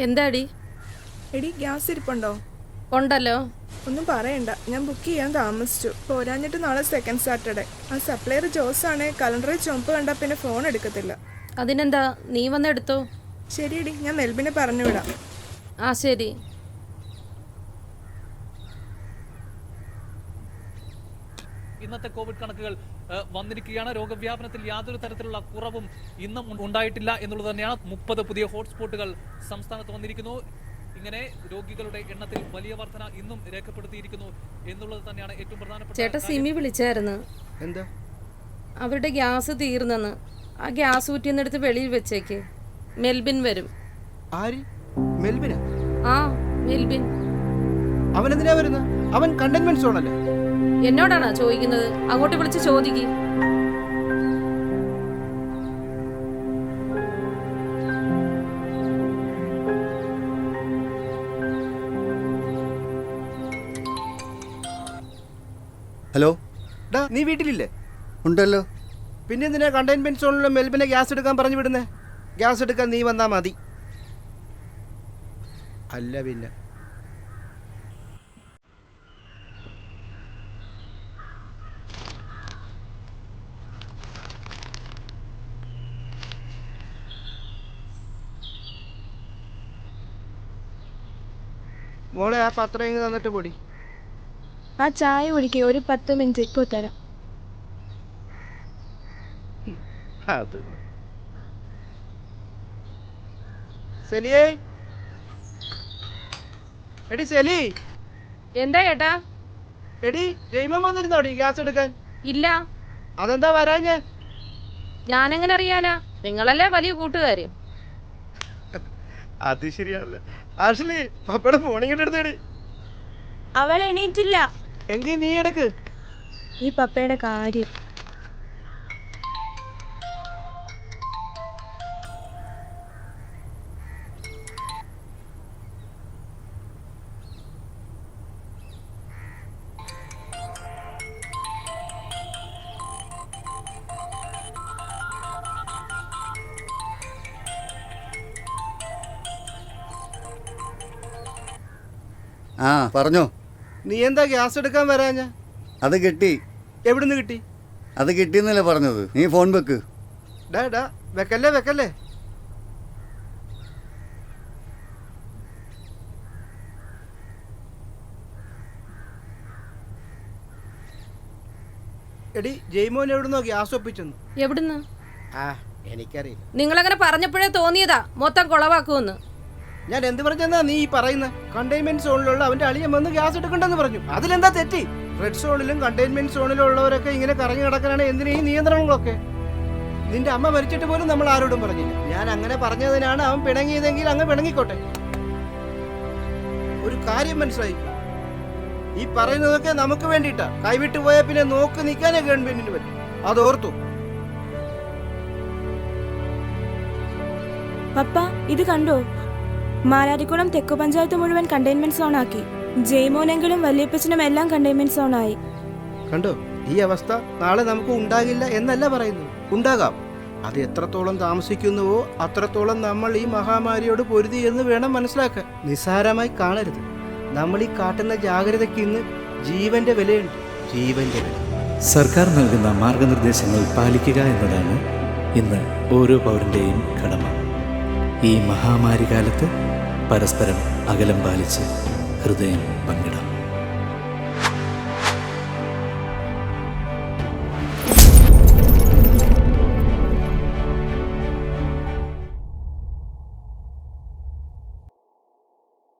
എന്താടി? എടി ഗ്യാസ് ഇരിപ്പുണ്ടോ? ഉണ്ടല്ലോ. ഒന്നും പറയണ്ട, ഞാൻ ബുക്ക് ചെയ്യാൻ താമസിച്ചു. പോരാഞ്ഞിട്ട് നാളെ സെക്കൻഡ് സാറ്റർഡേ. ആ സപ്ലയർ ജോസാണെ കലണ്ടറിൽ ചുമപ്പ് കണ്ടാൽ പിന്നെ ഫോൺ എടുക്കത്തില്ല. അതിനെന്താ, നീ വന്നെടുത്തോ. ശരിയടി, ഞാൻ മെൽബിനെ പറഞ്ഞു വിടാം. ആ ശരി. ഇന്നത്തെ കോവിഡ് കണക്കുകൾ വന്നിരിക്കുകയാണ്. രോഗവ്യാപനത്തിൽ യാതൊരു തരത്തിലുള്ള കുറവും ഇന്നും ഉണ്ടായിട്ടില്ല എന്നുള്ളത് തന്നെയാണ്. 30 പുതിയ ഹോട്ട്സ്പോട്ടുകൾ സംസ്ഥാനത്ത് വന്നിരിക്കുന്നു. ഇങ്ങനെ രോഗികളുടെ എണ്ണത്തിൽ വലിയ വർധന ഇന്നും രേഖപ്പെടുത്തിയിരിക്കുന്നു എന്നുള്ളത് തന്നെയാണ് ഏറ്റവും പ്രധാനപ്പെട്ട. ചേട്ടാ, സിമി വിളിച്ചായിരുന്നു. എന്താ? അവരുടെ ഗ്യാസ് തീർന്നെന്ന്. ആ ഗ്യാസ് ഊറ്റിന്നെടുത്ത് വെളിയിൽ വെച്ചേക്ക്. മെൽബിൻ വരും. ആര്? മെൽബിനാ? ആ, മെൽബിൻ. അവൻ എന്തിനാ വരുന്നത്? അവൻ കണ്ടെയ്ൻമെന്റ് സോണല്ലേ? എന്നോടാണോ ചോദിക്കുന്നത്? അങ്ങോട്ട് വിളിച്ച് ചോദിക്ക്. ഹലോ. ഡാ, നീ വീട്ടിലില്ലേ? ഉണ്ടല്ലോ. പിന്നെ എന്തിനാ കണ്ടെയ്ൻമെന്റ് സോണിലെ മെൽബിനെ ഗ്യാസ് എടുക്കാൻ പറഞ്ഞു വിടുന്നേ? ഗ്യാസ് എടുക്കാൻ നീ വന്നാ മതി. അല്ല പിന്നെ മോളെ, ആ പത്രം ഇങ്ങ് തന്നിട്ട് പൊടി. ആ ചായ കുടിക്കുക, ഒരു 10 മിനിറ്റ് ഇപ്പോൾ തരാം. അത് സെലിയേ, എടി സെലി. എന്താ ചേട്ടാ? എടി, ജയ്മൻ വന്നിരുന്നോടി ഗ്യാസ് എടുക്കാൻ? ഇല്ല. അതെന്താ വരാഞ്ഞേ? ഞാനെങ്ങനെ അറിയാനാ? നിങ്ങളല്ലേ വലിയ കൂട്ടുകാര്. അത് ശരിയാണല്ലേ. ആഷ്ലി, പപ്പയുടെ ഫോണിങ്ങോട്ട് എടുത്തേടി. അവൾ എണീറ്റില്ല. എങ്കിൽ നീ എടുക്ക്. ഈ പപ്പയുടെ കാര്യം. ആ പറഞ്ഞോ. നീ എന്താ ഗ്യാസ് എടുക്കാൻ വരാഞ്ഞ? അത് കിട്ടി. എവിടുന്ന് കിട്ടി? അത് കിട്ടിയെന്നല്ലേ പറഞ്ഞത്. നീ ഫോൺ വെക്ക്. ഡാ ഡാ, വെക്കല്ലേ വെക്കല്ലേ. എടി, ജയ്മോൻ എവിടുന്നോ ഗ്യാസ് ഒപ്പിച്ചെന്നു. എവിടുന്ന്? ആ, എനിക്കറിയില്ല. നിങ്ങളങ്ങനെ പറഞ്ഞപ്പോഴേ തോന്നിയതാ മൊത്തം കുളവാക്കുമെന്ന്. ഞാൻ എന്ത് പറഞ്ഞെന്നാ നീ പറയുന്നത്? കണ്ടെയ്ൻമെന്റ് സോണിലുള്ള അവന്റെ അളിയൻ വന്ന് ഗ്യാസ് എടുക്കണ്ടെന്ന് പറഞ്ഞു. അതിലെന്താ തെറ്റി? റെഡ് സോണിലും കണ്ടെയ്ൻമെന്റ് സോണിലും ഉള്ളവരൊക്കെ ഇങ്ങനെ കറങ്ങി കിടക്കാനാണ് എന്തിനാ ഈ നിയന്ത്രണങ്ങളൊക്കെ? നിന്റെ അമ്മ മരിച്ചിട്ട് പോലും നമ്മൾ ആരോടും പറഞ്ഞില്ല. ഞാൻ അങ്ങനെ പറഞ്ഞതിനാണ് അവൻ പിണങ്ങിയതെങ്കിൽ അങ്ങ് പിണങ്ങിക്കോട്ടെ. ഒരു കാര്യം മനസ്സിലായി, ഈ പറയുന്നതൊക്കെ നമുക്ക് വേണ്ടിയിട്ടാ. കൈവിട്ടു പോയാൽ പിന്നെ നോക്ക് നിൽക്കാനേ ഗവൺമെന്റിന് പറ്റും. അതോർത്തു. പപ്പ, ഇത് കണ്ടോ? മാരാരിക്കുളം തെക്കു പഞ്ചായത്ത് മുഴുവൻ കണ്ടെയ്ൻമെന്റ് സോൺ ആക്കി. ജയ്മോനെങ്കിലും വല്യപ്പച്ചനും എല്ലാം കണ്ടെയ്ൻമെന്റ് സോൺ ആയി. കണ്ടോ? ഈ അവസ്ഥ നാളെ നമുക്ക് ഉണ്ടാകില്ല എന്നല്ല പറയുന്നത്, ഉണ്ടാകാം. അത് എത്രത്തോളം താമസിക്കുന്നുവോ അത്രത്തോളം നമ്മൾ ഈ മഹാമാരിയോട് പൊരുതി എന്ന് വേണം മനസ്സിലാക്കാൻ. നിസ്സാരമായി കാണരുത്. നമ്മൾ ഈ കാട്ടുന്ന ജാഗ്രതയ്ക്ക് ഇന്ന് ജീവന്റെ വിലയുണ്ട്. ജീവന്റെ വില. സർക്കാർ നൽകുന്ന മാർഗനിർദ്ദേശങ്ങൾ പാലിക്കുക എന്നതാണ് ഇന്ന് ഓരോ പൗരൻ്റെയും കടമ. ഈ മഹാമാരി കാലത്ത് പരസ്പരം അകലം പാലിച്ച് ഹൃദയം പങ്കിടും.